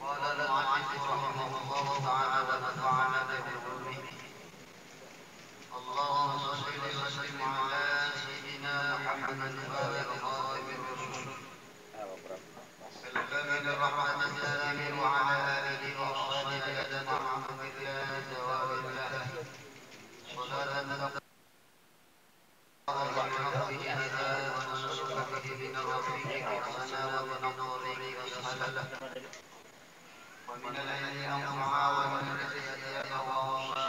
قال المؤلف رحمه الله تعالى ونفعنا بعلومه. اللهم صل وسلم على سيدنا محمد خاتم الرسل الكامل الرحمة الثاني وعلى آله وأصحابه أجمعين بالله دوام الله صلاة ونسلك به من الرفيق أحسنا ومن الطريق أسهلا ومن العلم أنفعا ومن الرزق أوصى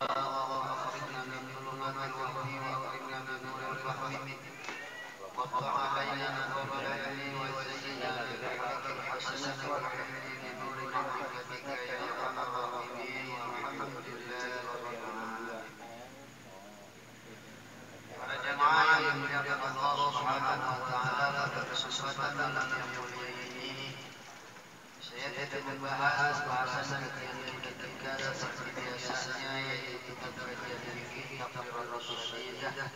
وأخرجنا من ظلمات الوهم وأكرمنا من نور الفهم وافتح علينا أبواب العلم وزينا بالأخلاق الحسنة والحلم بنور معرفتك يا أرحم الراحمين والحمد لله رب العالمين. Para jemaah yang dimuliakan Allah Subhanahu wa taala, pada kesempatan yang mulia ini saya tidak membahas bahasan ketiga seperti biasanya, yaitu kajian fikih tafsir Rasulullah.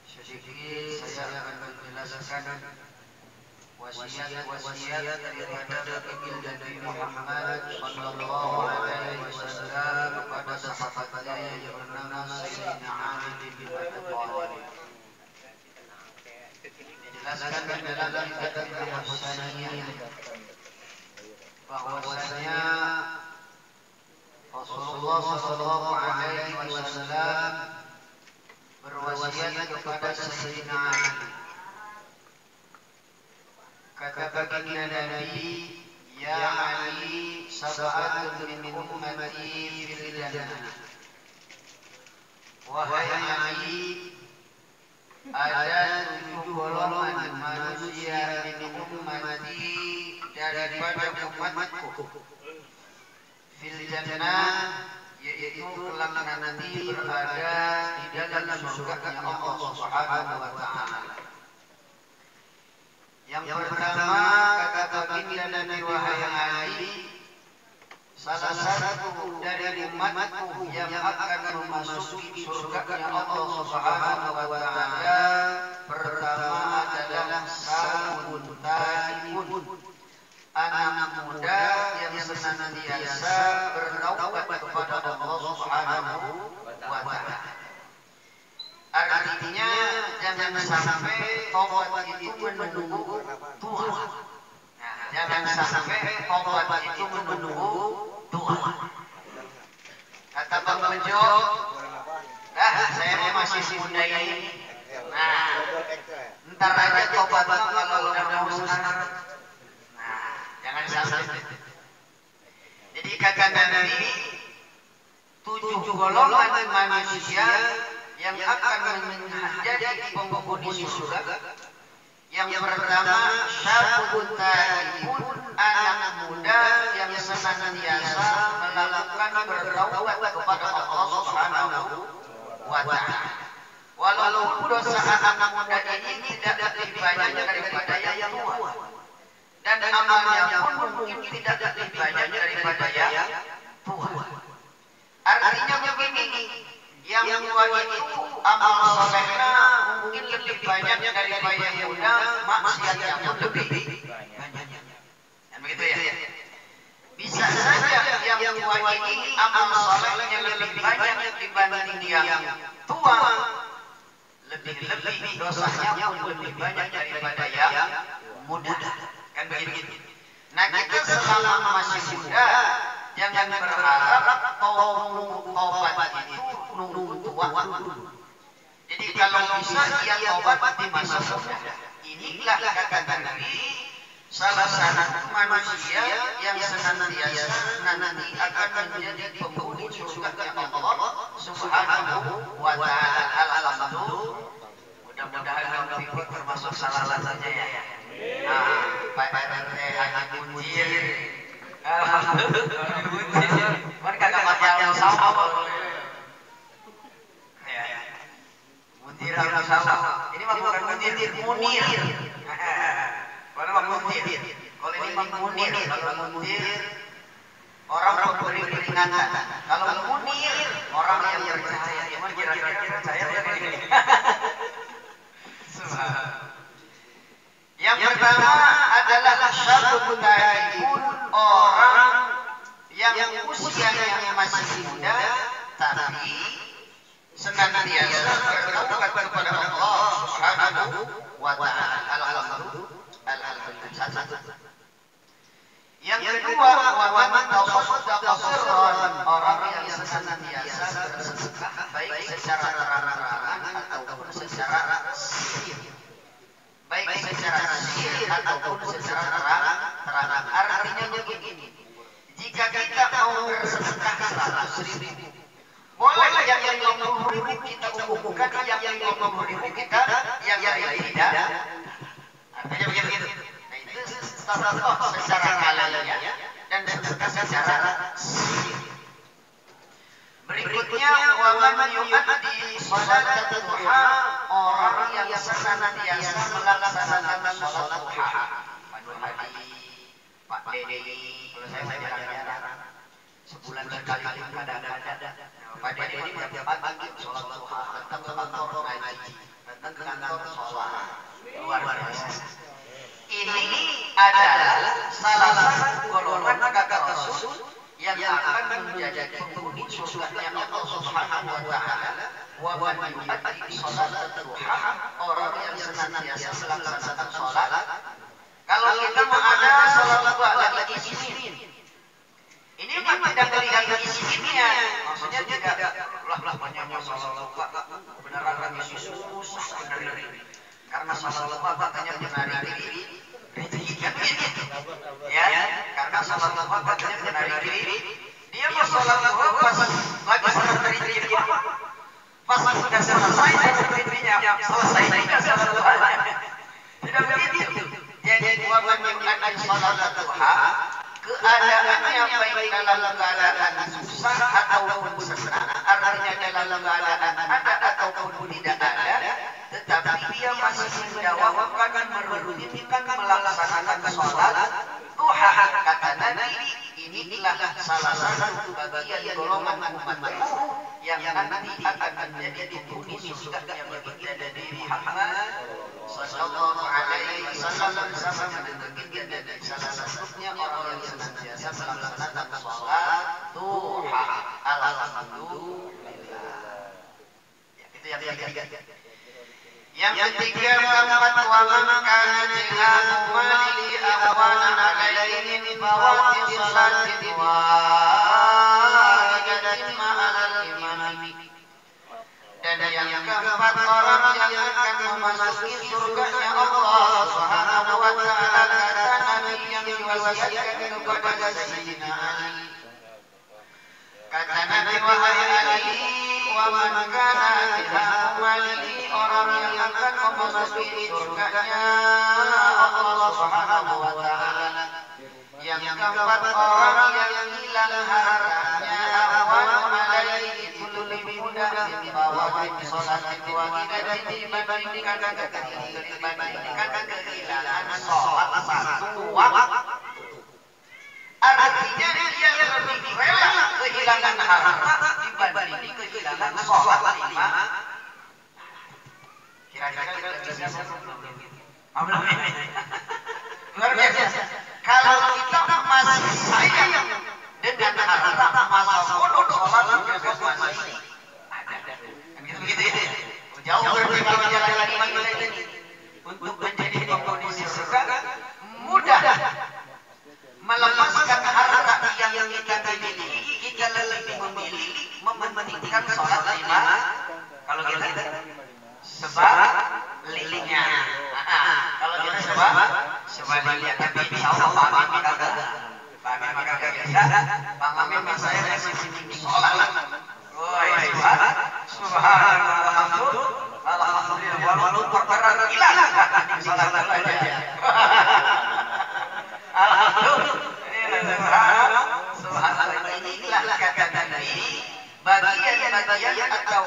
Sedikit saya akan menjelaskan wasiat daripada baginda Nabi Muhammad sallallahu alaihi wasallam kepada sahabatnya yang bernama Sayyidina Ali bin Abi Thalib. Dijelaskan di dalam kitab Al-Hasaniyah bahwasanya Rasulullah sallallahu alaihi wasallam berwasiat kepada Sayyidina Ali. Kata baginda Nabi, ya Ali, sab'atun min ummati fil jannah. Wahai Ali, ada 7 golongan manusia min ummati daripada umatku fil jannah, yaitu kelak nanti berada di dalam surga Allah Subhanahu wa taala. Yang pertama, kata baginda Nabi, wahai Ali, salah satu dari umatku yang akan memasuki surga Allah Subhanahu wa taala pertama adalah sabun taibun, anak muda yang senantiasa bertaubat kepada Allah Subhanahu wa taala. Artinya jangan sampai taubat itu menunggu tua. Jangan sampai taubat itu menunggu tua. Kata Bang Bejo, saya masih muda ini. Nah, ntar aja taubat kalau udah mau sekarang. Nah, jangan sampai. Jadi kata Nabi, 7 golongan manusia yang akan menjadi penghuni surga. Yang pertama, syabun taibun, anak muda yang senantiasa melakukan bertaubat kepada Allah Subhanahu wa taala. Walaupun dosa anak muda ini tidak lebih banyak daripada yang tua, dan amalnya pun mungkin tidak lebih banyak daripada yang tua. Artinya begini, yang tua itu amal solehnya mungkin lebih banyak daripada yang muda, maksiatnya pun lebih banyak. Dan begitu ya. Bisa saja yang tua ini amal solehnya lebih banyak dibanding yang tua, lebih dosanya pun lebih banyak daripada yang muda. Kan begitu. Nah, kita selama masih muda jangan berharap taubat itu nunggu tua dulu. Jadi kalau bisa dia taubat di masa muda. Inilah kata Nabi, salah satu manusia yang senantiasa nanti akan menjadi penghuni surga Allah Subhanahu wa taala. Alhamdulillah. Mudah-mudahan Bang Fikri termasuk salah satunya ya. Nah, Pak RT Haji Munjir. Alhamdulillah. Kan kagak pakai sama. Muntir sama. Ini mah bukan Muntir, Munir. Kalau mah Muntir. Kalau ini mah Munir. Kalau Muntir orang memberi peringatan. Kalau Munir orang yang percaya. Cuman kira-kira percaya ini. Yang pertama adalah syabun taibun, orang senantiasa bertaubat kepada Allah Subhanahu wa taala. Alhamdulillah. Yang kedua, wa man tasaddaqa sirran, orang yang senantiasa bersedekah baik secara terang-terangan ataupun secara sir. Baik secara sir ataupun secara terang-terangan. Artinya begini. Jika kita mau bersedekah 100.000, boleh yang 50.000 kita umumkan, yang 50.000 kita yang lain tidak. Artinya begitu. Nah, itu secara alamiah dan sedekah secara sir. Berikutnya, wa man yu'addi shalat duha, orang yang senantiasa melaksanakan salat duha. Pak Dede, kalau saya jarang-jarang sebulan sekali kadang-kadang. Pak Dede ini tiap pagi sholat duha, datang ke kantor ngaji, datang ke kantor sholat, luar biasa. Ini adalah salah satu golongan kata Rasul yang akan menjadi penghuni surganya Allah Subhanahu wa taala. Wa man yu'addi shalat duha, orang yang senantiasa melaksanakan sholat. Kalau kita mau ada sholat duha lagi ismin, ini mah tidak terlihat isminnya. Maksudnya tidak banyak sholat duha beneran susah bener ini. Karena sholat duha katanya menarik diri, kan gitu. Ya, karena sholat duha katanya menarik diri. Dia mau sholat duha pas lagi menarik diri. Pas sudah selesai dirinya, selesai juga sholat duha. Tidak begitu. Jadi wa man yu'addi shalat duha, keadaannya baik dalam keadaan susah ataupun senang, artinya dalam keadaan ada ataupun tidak ada, tetapi dia masih mendawamkan dan merutinkan melaksanakan sholat duha. Kata Nabi, inilah salah satu bagian golongan umatku yang nanti akan menjadi penghuni surga yang baginda Nabi Muhammad sallallahu alaihi wasallam bersama dengan baginda dan salah satunya orang yang senantiasa melaksanakan sholat duha. Alhamdulillah. Itu yang ketiga. Yang ketiga, keempat, wa man kana jihadu malihi awanan alaihi min fawati sholatin wahidatin ma'al imami. Dan yang keempat, orang yang akan memasuki surganya Allah Subhanahu wa taala, kata Nabi yang diwasiatkan kepada Sayyidina Ali. Kata Nabi, wahai Ali, wa man kana jihadu malihi, orang yang akan memasuki surganya Allah Subhanahu wa taala. Yang keempat, orang yang hilang hartanya awan alaihi, itu lebih mudah dibawah sholatin wahidatin dibandingkan kehilangan sholat satu waktu. Artinya dia lebih rela kehilangan harta dibanding kehilangan sholat 5. Kira-kira kita bisa luar biasa. Kalau kita masih sayang dengan harta, masa bodoh sholat juga masih ada. Begitu ya. Jauh berbeda jalan iman ini untuk menjadi penghuni surga. Mudah melepaskan harta yang kita miliki, kita lebih memilih mementingkan sholat 5. Kalau kita sebaliknya. Kalau kita sebaliknya, tapi insya Allah Pak Amin kagak bisa. Pak Amin saya masih sholat. Woi, subhanallah, alhamdulillah, walaupun perkara hilang di sholat aja. Alhamdulillah, subhanallah, inilah kata Nabi, bagian-bagian atau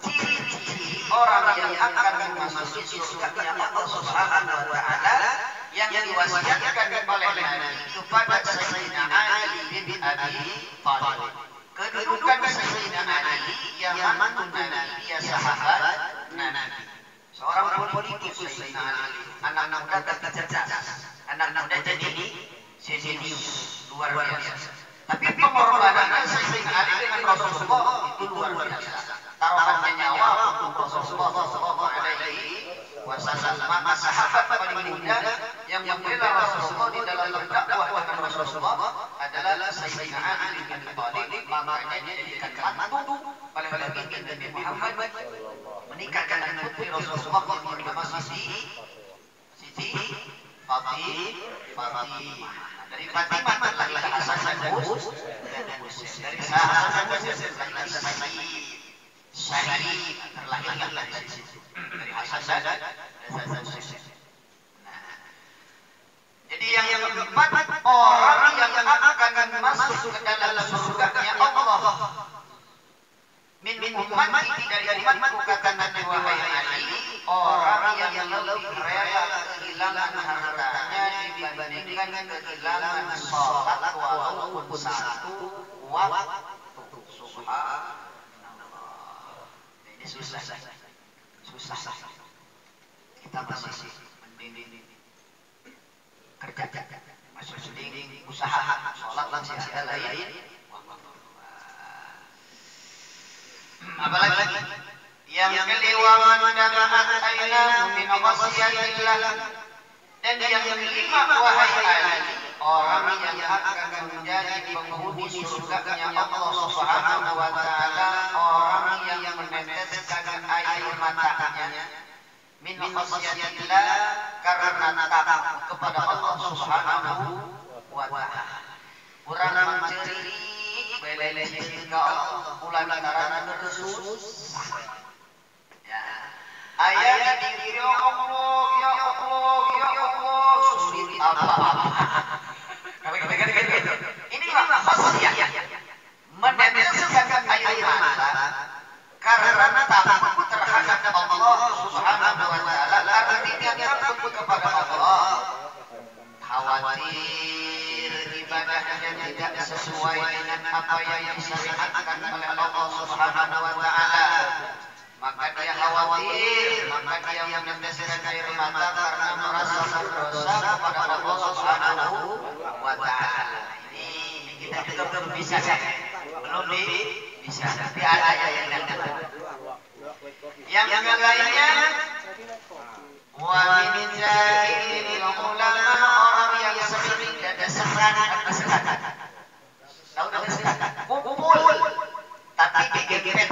ciri-ciri orang yang akan memasuki surganya Allah Subhanahu wa taala yang diwasiatkan oleh Nabi kepada Sayyidina Ali bin Abi Thalib. Kedudukan Sayyidina Ali yang mantu Nabi, ya sahabat Nabi. Seorang politikus Sayyidina Ali, anak muda cerdas, anak muda jadi jenius luar biasa. Tapi pengorbanan Sayyidina Ali dengan Rasulullah itu luar biasa. taruhannya nyawa untuk Rasulullah sallallahu alaihi wasallam. Maka sahabat paling muda yang membela Rasulullah di dalam berdakwah dengan Rasulullah adalah Sayyidina Ali bin Abi Thalib. Makanya dijadikan mantu oleh baginda Nabi Muhammad menikahkan dengan putri Rasulullah yang bernama Siti Fatimah. Dari Fatimah terlahir Hasan dan Husain. Dari Hasan dan Husain terlahir Syahid, terlahirlah dari situ. Dari Hasan dan Husain. Jadi yang keempat, orang yang akan masuk ke dalam surganya Allah. Min ummati, dari umatku, kata Nabi wahai Ali, orang yang lebih rela kehilangan hartanya dibandingkan kehilangan sholat walaupun satu waktu. Subhanallah. Ini susah. Kita masih mending kerja, masih mending usaha, sholat masih ada lain. Apalagi yang kelima, mandamat aina min khasyatillah, dan yang kelima wahai Ali, orang yang akan menjadi penghuni surganya Allah Subhanahu wa taala, orang yang meneteskan air matanya min khasyatillah, karena takut kepada Allah Subhanahu wa taala. Kurang mencuri belele sehingga Allah ulang lantaran bersusah. Ya. Ayat dikira Allah, ya Allah, ya Allah, sulit apa-apa. Ini mah khasyah. Meneteskan air mata karena takut terhadap Allah Subhanahu wa taala, artinya takut kepada Allah. Khawatir ibadahnya tidak sesuai dengan apa yang disyariatkan oleh Allah Subhanahu wa taala. Maka dia khawatir, maka dia meneteskan air mata karena merasa berdosa kepada Allah Subhanahu wa taala. Ini kita belum bisa, belum bisa. Tapi ada yang datang. Yang lainnya, wa min jahilil ulama, orang yang sering dadasakan. Tahu dadasakan? Kumpul tapi gegepet.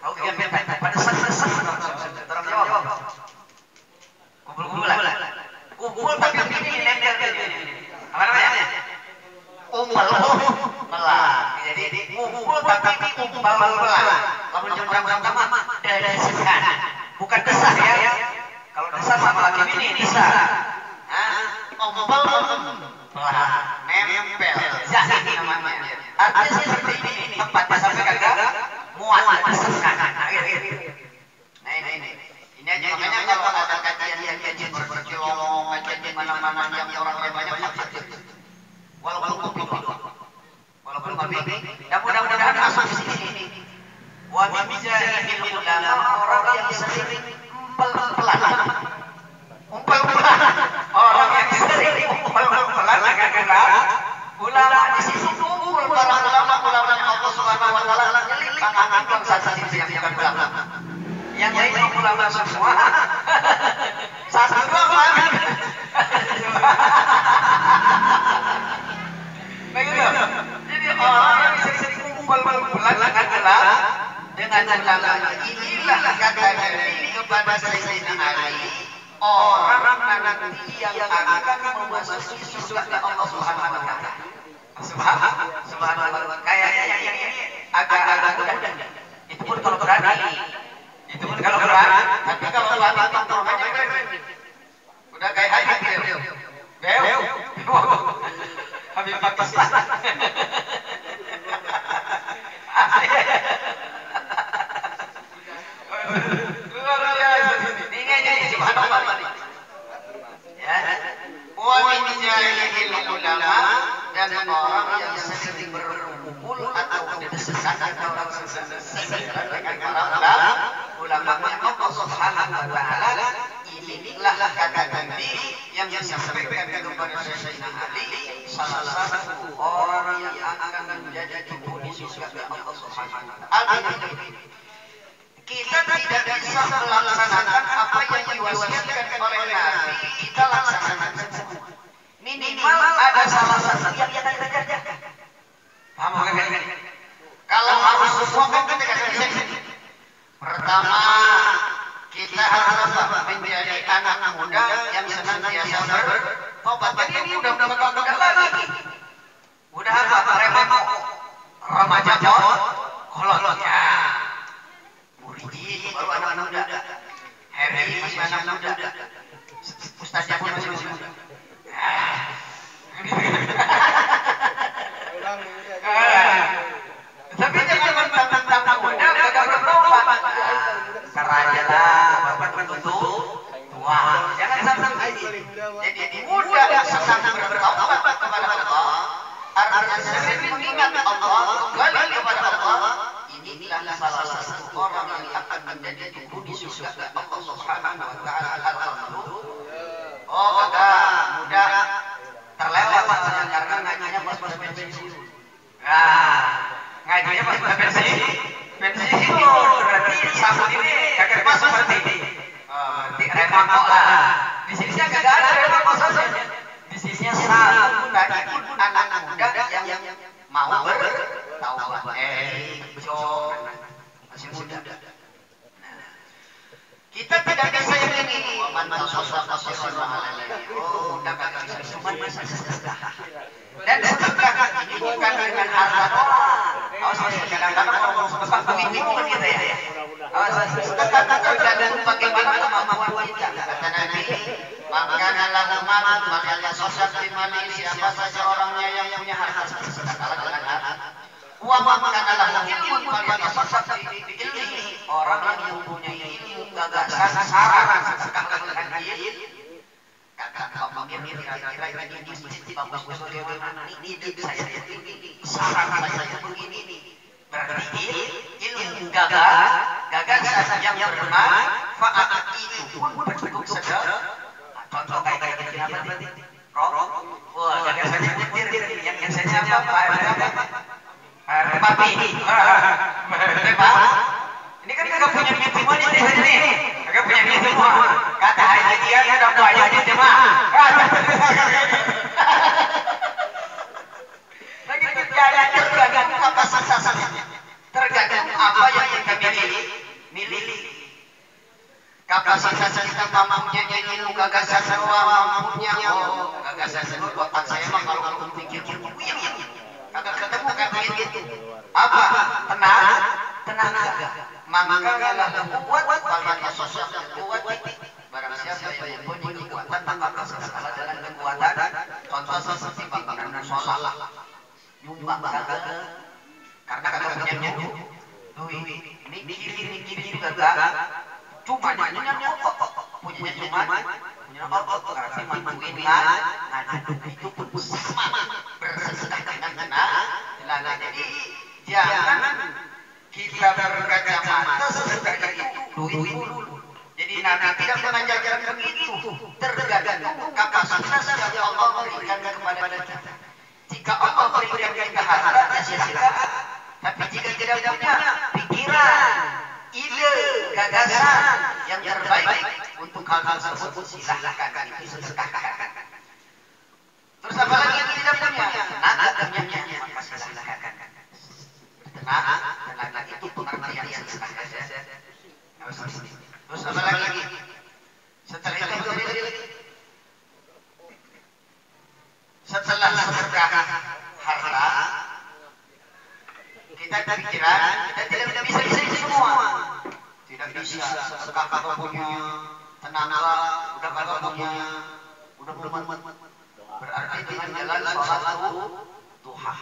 Tahu gegepet? Pada saat orang Jawa. Kumpul tapi ini nempel. Apa namanya? Umpal belah. Jadi kumpul tapi umpal belah. Kalau jam pertama dadasakan. Bukan desah ya. Kalau desah sama lagi ini desah. Umpal belah, nempel. Zahid namanya. Artinya seperti ini. Tempatnya sampai kagak muat desahkan. Nah ini. Ini aja makanya kalau ada kajian berkilong, kajian mana-mana yang orang banyak hafid. Walaupun kopi, dan mudah-mudahan masuk di sini. Wa min jahilil ulama, orang yang sering umpel-umpalan. Orang yang sering umpel-umpalan ulama di situ kumpul para ulama yang Allah Subhanahu wa taala nyelik angin satu yang bukan ulama. Yang lain ulama semua. Satu doang. Jadi orang yang sering umpel-umpalan adalah dengan ulama. Inilah kata Nabi kepada Sayyidina Ali, orang nanti yang akan memasuki surga Allah Subhanahu wa taala. Subhanallah. Kayaknya yang ini agak mudah. Itu pun kalau berani. Tapi kalau berani tontonannya keren. Udah kayak Habib. Beo. Habib Pakistan. Dan orang yang sering berkumpul atau bersesat atau dengan para ulama Allah Subhanahu wa taala, inilah kata Nabi yang disampaikan kepada Sayyidina Ali, salah satu orang yang akan menjadi penghuni surga Allah Subhanahu wa taala. bisa melaksanakan apa yang diwasiatkan oleh Nabi, kita laksanakan semua. Minimal ada salah satu yang kita kerjakan. Paham kan? Kalau harus semua kan kita bisa. Pertama, kita harus menjadi anak muda yang senantiasa bertobat. Jadi ini udah muda lagi. Udah apa? Remaja remaja kolot ya. Muridi baru anak muda. Heri masih anak muda. Ustaz Jafar masih muda. Tapi jangan mentang-mentang muda gak bertobat. Seraja lah, bapak bentuk tua. Jangan sampai jadi muda senang bertobat kepada Allah. Artinya sering mengingat Allah, kembali kepada Allah. Inilah salah satu orang yang akan menjadi penghuni surga Allah Subhanahu wa taala. Oh, kagak muda terlewat karena ngajinya pas-pas pensiun. Nah, ngajinya pas-pas pensiun berarti sabun ini kagak masuk berarti. Berarti remako lah. Di sini kagak ada remako saja. Di sisinya sabun tadi pun anak muda yang mau bertaubat. Bejo masih muda. Kita tidak bisa yang ini. Mantan sosok oh, udah kagak bisa cuma masa sedekah. Dan sedekah ini bukan dengan harta doang. Kadang-kadang ngomong sedekah begitu kita ya. Sedekah tergantung bagaimana kemampuan kita. Kata Nabi, maka lahu malun falyatasaddaq bimali, siapa saja orangnya yang punya harta sedekahlah dengan harta. Wa man kana lahu ilmun falyatasaddaq biilmihi, orang yang punya ilmu gagasan saran sedekahlah dengan ilmu. Kakak mikir kira-kira ini masjid bagus bagaimana ini saya ini saran saya begini nih. Berarti ilmu gagasan yang bermanfaat itu pun bentuk sedekah. Contoh kayak gini apa berarti? Wah, gagasannya nyetir yang saya apa? Papi. Ini kan kagak punya duit semua nih di sini. Kagak punya duit semua. Kata Haji dia udah banyak duit jemaah. Lagi kerjanya tergantung kapasitasnya. Tergantung apa yang kita miliki. Kapasitas kita mampunya ilmu gagasan mampunya. Oh, gagasan otak saya mah kalau pikir kagak ketemu kata gitu. Apa? Tenaga. Maka lahu kuat falanya sosial kuat. Barang siapa yang punya kekuatan maka segala dengan kekuatan. Contoh seperti bangunan musola. Nyumbang kagak. Karena kagak punya duit. Ini kiri juga kagak. Cuma punya otot berarti mantuin ngaji itu pun sama bersedekah dengan jadi jangan kita berkacamata sedekah itu duit dulu. Jadi Nabi tidak mengajarkan begitu, tergantung kapasitas yang Allah berikan kepada kita. Jika Allah berikan kita harta ya silakan, tapi jika tidak punya pikiran, ide, gagasan yang terbaik untuk hal-hal tersebut silahkan itu sedekahkan. Terus apa lagi yang tidak punya? Tenaga maka silahkan. Tenaga itu pengertian yang sedekah saja. Terus apa lagi? Setelah sedekah harta, kita pikiran kita tidak bisa semua. Tidak bisa sedekah kagak punya tenaga, udah kagak punya, udah mumet. Berarti dengan jalan sholat duha.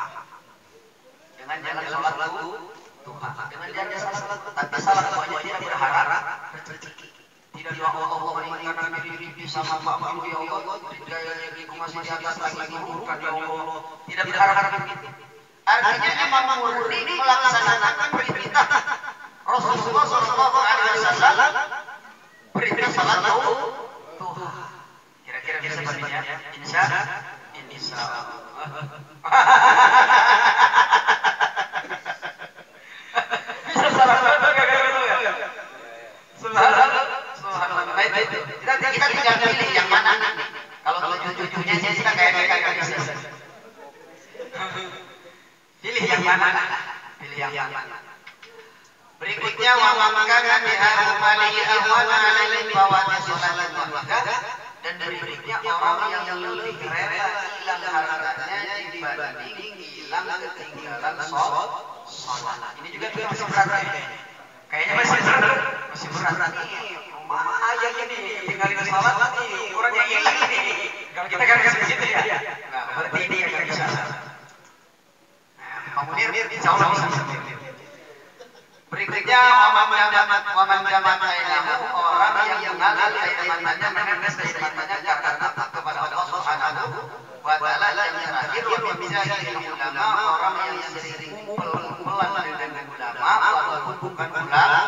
Dengan jalan sholat duha. Dengan jalan sholat tapi salah banyak tidak berharap rezeki. Tidak doa Allah mengingatkan diri bisa mampu ya Allah. Tidak diriku masih di atas lagi bukan ya Allah. Tidak berharap begitu. Artinya memang murni melaksanakan perintah Rasulullah Shallallahu Alaihi Wasallam perintah salat duha. Kira-kira bisa sepertinya insya Allah. Bisa salat duha. mana? Pilih yang mana? Berikutnya wa man kana biharu mali ahwan alaihi fawati sholatin wahidah, dan berikutnya orang yang lebih rela hilang hartanya dibanding hilang ketinggalan sholat. Ini juga kita masih berat kayaknya masih berat nih. Rumah ayah ini tinggalin sholat nih, orangnya hilang nih. Kalau kita kan di situ ya. Nah, berarti ini nggak bisa. Pak Munir, insya Allah bisa. Berikutnya waman jamat bainahu, orang yang mengalir keimanannya menetes keimanannya karena takut kepada Allah Subhanahu wa taala. Yang terakhir wa bijahil ulama, orang yang sering kumpulan dengan ulama walaupun bukan ulama,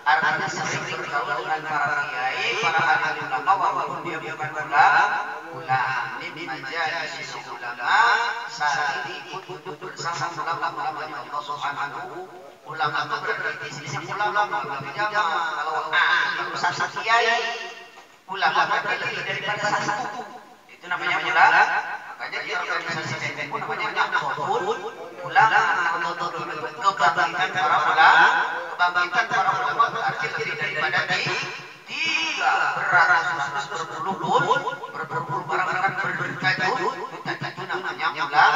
artinya sering bergaul dengan para kiai, para ahli ulama walaupun dia bukan ulama. Ini majalis ulama, saling ikut bersama ulama Allah Subhanahu. Ulama itu berarti di sini ulama jamaah. Kalau satu kiai, ulama berarti lebih daripada satu. Itu namanya ulama. Makanya di organisasi BNN pun namanya Nahdlatul Ulama. Kebangkitan para ulama. Kebangkitan para ulama berarti lebih daripada tiga beratus berpuluh barang berkajut. Itu namanya ulama.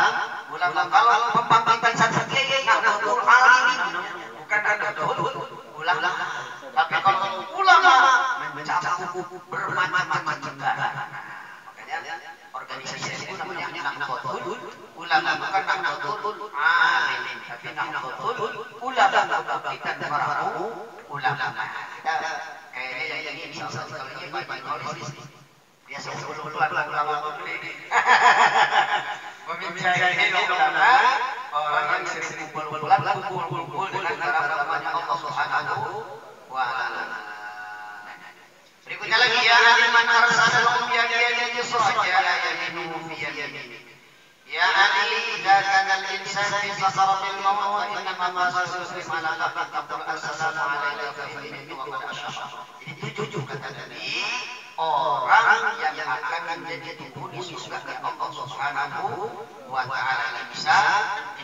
Kalau pembangkitan satu kiai Nahdlatul Alimin, bukan Nahdlatul Ulama. Tapi kalau ulama mencakup bermacam-macam cara. Makanya organisasi itu namanya Nahdlatul Ulama, bukan Nahdlatul Alimin, tapi Nahdlatul Ulama, kebangkitan para ulama. Kayaknya yang ini misalnya kalau ini Pak Jokowi biasa ulama ini. Pemimpin ulama, orang yang sering kumpul dengan para ulamanya Allah Subhanahu wa taala. Berikutnya lagi ya man arsalahu bi yadihi suraja yaminu fi yamini. Ya Ali, idza kana al-insan fi sakaratil maut wa inna ma tasbihu ala laqad taqul assalamu alayka fa inni wa qad ashara. Jadi 7 kata Nabi, orang yang akan menjadi penghuni surga Allah Subhanahu wa taala bisa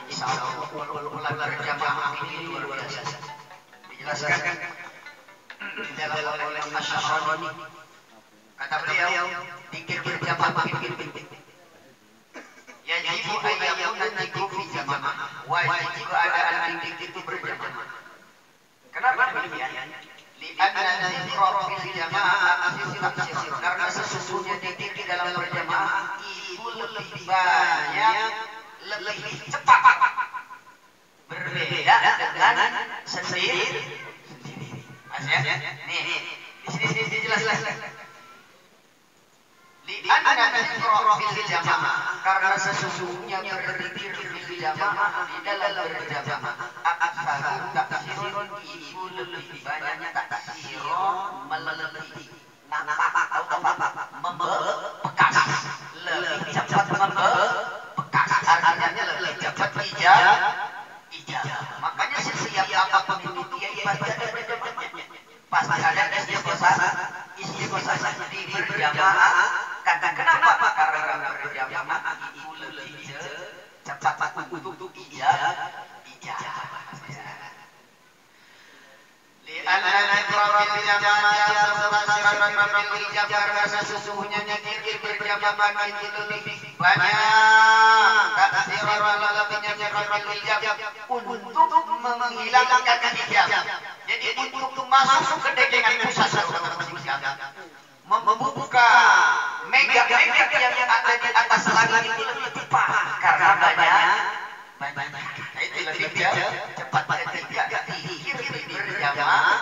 insyaallah pulang berjamaah ini luar biasa. Dijelaskan dalam oleh Asy-Syarani. Kata beliau, zikir berjamaah yajibu ayyakuna dzikru fi jamaah. Wajib keadaan zikir itu berjamaah. Kenapa demikian? Li'anna dzikra fil jamaah aksir, karena sesungguhnya zikir di dalam berjamaah itu lebih banyak, lebih cepat. Berbeda dengan sendiri. Asyik. Nih, di sini dijelaskan. Li'anna dzikra fil jamaah, karena sesungguhnya berzikir fil jamaah di dalam berjamaah aksarun taksirun, itu lebih banyak taksirun, melebihi nampak atau membekas, lebih cepat membekas, artinya lebih cepat ijazah. Makanya setiap apapun itu dia pasti ada berjamaahnya, pasti ada istighosah di berjamaah. Kenapa? Karena berjamaah itu lebih cepat untuk ijazah. Li'anna dzikra fil jamaah bil ijab, karena sesungguhnya zikir berjamaah itu lebih banyak taksiran, lebihnya zikir bil ijab untuk menghilangkan ijab. Jadi untuk masuk ke dekengan pusat membuka mega yang ada di atas langit itu lebih cepat karena banyak. Nah, itu lebih cepat ketika zikir berjamaah.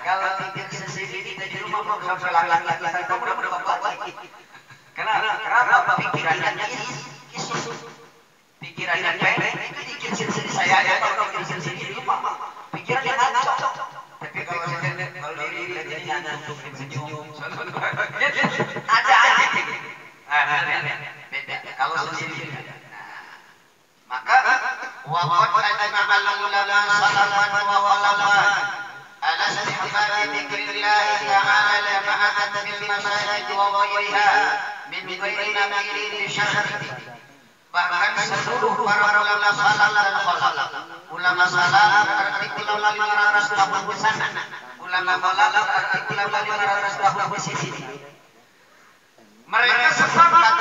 Kalau zikir sendiri di rumah sampai langit kita udah bertobat lagi. Kenapa? Pikirannya pendek. Itu zikir sendiri saya ada kalau zikir sendiri di rumah. Pikirannya ngaco. Tapi kalau diri jadinya untuk senyum. Ada aja. Beda. Kalau sendiri. Maka waqad ajma'al ulama salafan wa khalafan ala istihbab dzikrillah ta'ala ma'atan fil masajid wa ghayriha min ghairi naqiri syar'i. bahkan seluruh para ulama salaf dan khalaf. Ulama salaf berarti ulama 500 tahun ke sana. Ulama khalaf berarti ulama 500 tahun ke sini. Mereka sepakat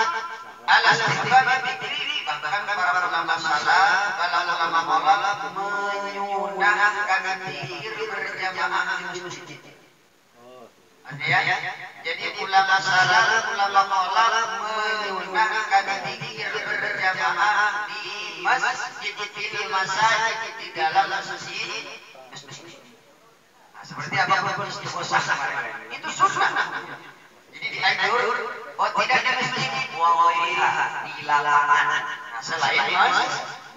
ala istihbab dzikri, bahkan para ulama salaf, para ulama khalaf menyunahkan zikir berjamaah di masjid. Ya? Jadi ulama salaf, ulama khalaf menyunahkan zikir berjamaah di masjid, di masjid, di dalam masjid. Nah, seperti apa istighosah kemarin. Itu sunnah. Jadi dianjur, tidak di masjid, di lapangan. Nah, selain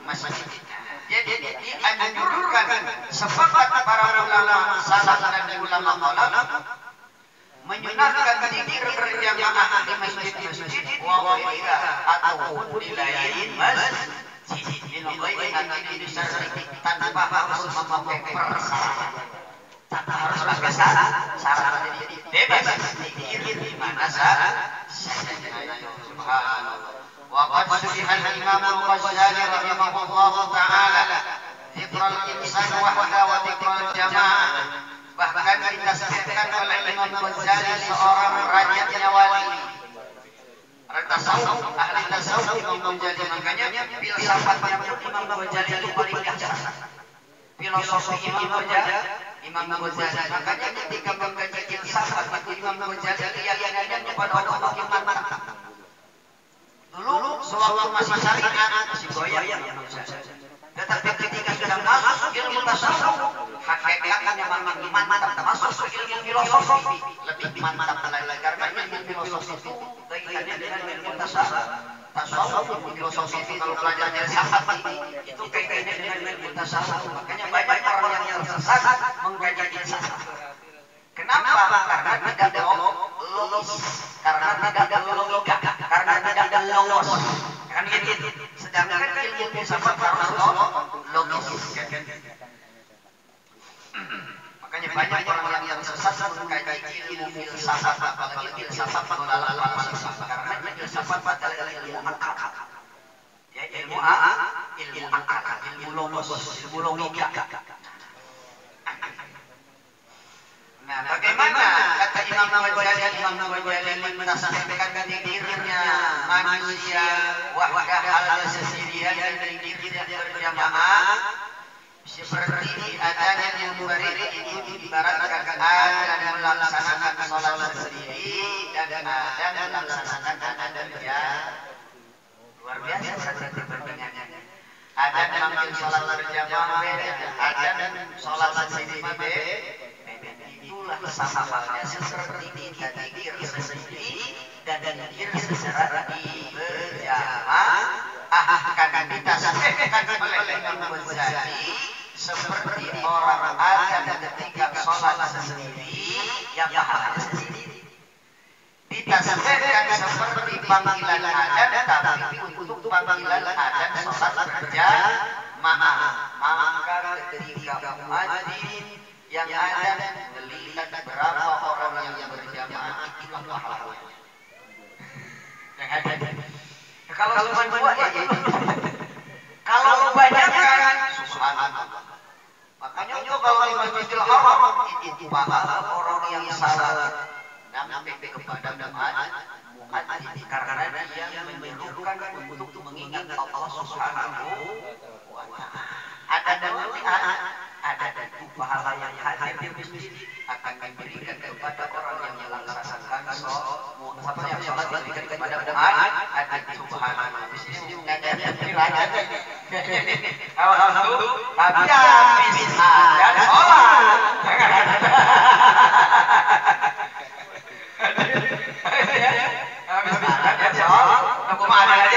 masjid. Jadi dianjurkan sepakat para ulama salaf dan ulama khalaf menyunahkan zikir berjamaah di masjid ataupun di lain masjid tanpa harus memakai persyaratan, tanpa harus pakai syarat, jadi bebas zikir di mana saja. Subhanallah. Wa qad subiha al-Imam al-Ghazali rahimahullah taala dzikral insan wahda wa dzikral jamaah. Bahkan ditasbihkan oleh Imam Ghazali, seorang rajanya wali. Tasawuf, ahli tasawuf Imam Ghazali, makanya filsafatnya Imam Ghazali itu paling dahsyat. Filosofi Imam Ghazali, makanya ketika mengkaji filsafat Imam Ghazali keyakinannya kepada Allah yang mantap. Dulu sewaktu masih syariat masih goyang Imam Ghazali. Tetapi ketika sudah masuk ilmu tasawuf, hakikatnya memang mantap, masuk ilmu filosofi lebih mantap lagi, karena ilmu filosofi itu kaitannya dengan ilmu tasawuf. Filosofi kalau belajar filsafat itu kaitannya dengan ilmu tasawuf. Makanya banyak orang yang tersesat mengkaji filsafat. Kenapa? Karena tidak ada logis, karena tidak ada logika, karena tidak ada logos. Kan gitu. Sedangkan ilmu filsafat harus logis. Makanya banyak orang yang sesat mengkaji ilmu filsafat, apalagi filsafat mengenal falsafah, karena filsafat adalah ilmu akal. Ya, ilmu akal, ilmu logos, ilmu logika. Nah, bagaimana kata Imam Ghazali menasbihkan zikirnya manusia wahdah ala sesirian dan zikirnya berjamaah seperti adanya yang mubarik itu diibaratkan ada dan melaksanakan sholat sendiri dan ada melaksanakan ada berjamaah. Luar biasa seperti perbandingannya. Ada mengambil sholat berjamaah beda, ada dan sholat sendiri beda. Itulah sama halnya seperti kita zikir sendiri dan zikir secara berjamaah akan ditasbihkan oleh Imam Ghazali seperti orang ada ketika sholat sendiri yang pahalanya sendiri. Ditasbihkan seperti panggilan adzan, tapi untuk panggilan adzan sholat berjamaah. Maka ketika muadzin yang ada melihat berapa orang yang berjamaah, itulah pahalanya. Kalau cuma dua ya itu. Kalau banyak kan subhanallah. Makanya itu kalau di Masjidil Haram itu pahala orang yang salat sampai kepada muadzin, karena dia menunjukkan untuk mengingat Allah Subhanahu wa taala. Ada itu pahala yang hadir di masjid akan diberikan kepada orang yang melaksanakan sholat diberikan kepada muadzin. Subhanallah. Di sini ada ada. Tapi habis ada sholat. Habis ada sholat, aku mana aja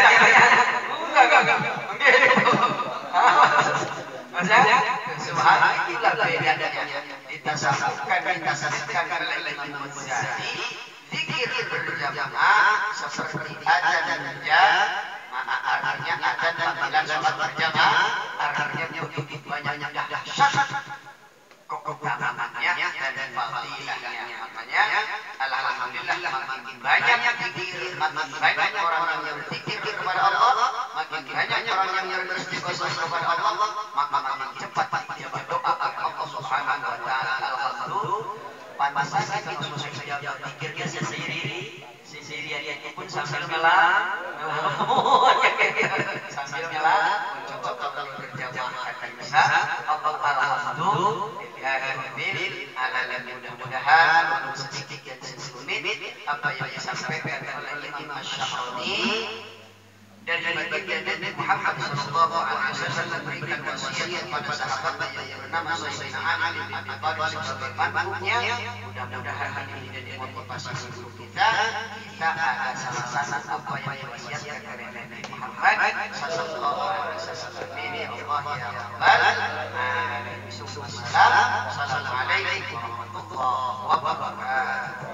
enggak. Maksudnya subhanallah, itulah bedanya. Ditasabkan oleh Imam Ghazali zikir berjamaah seperti adzan dan berjamaah, artinya adzan panggilan sholat berjamaah, artinya begitu banyak dahsyat keutamannya dan fadilahnya. Makanya alhamdulillah makin banyak zikir, makin banyak orang yang berzikir kepada Allah, makin berseru kepada Allah, maka makin cepat dijawab doa oleh Allah Subhanahu wa taala. Alhamdulillah, pantas kita selesai sejak pikirnya sendiri itu pun sambil nyelam, mencoba kalau berjamaah akan bisa. Alhamdulillah, mudah-mudahan walaupun sedikit dan sekelumit apa yang disampaikan oleh Imam Syafi'i dan baginda Nabi Muhammad sallallahu alaihi wasallam memberikan wasiat kepada sahabat yang bernama Sayyidina Ali bin Abi Thalib sebagai mantunya. Mudah-mudahan ini menjadi motivasi hidup kita ada salah satu apa yang diwasiatkan oleh Nabi Muhammad sallallahu alaihi wasallam. Ini Allah ya Rabbal alamin. Assalamualaikum warahmatullahi wabarakatuh.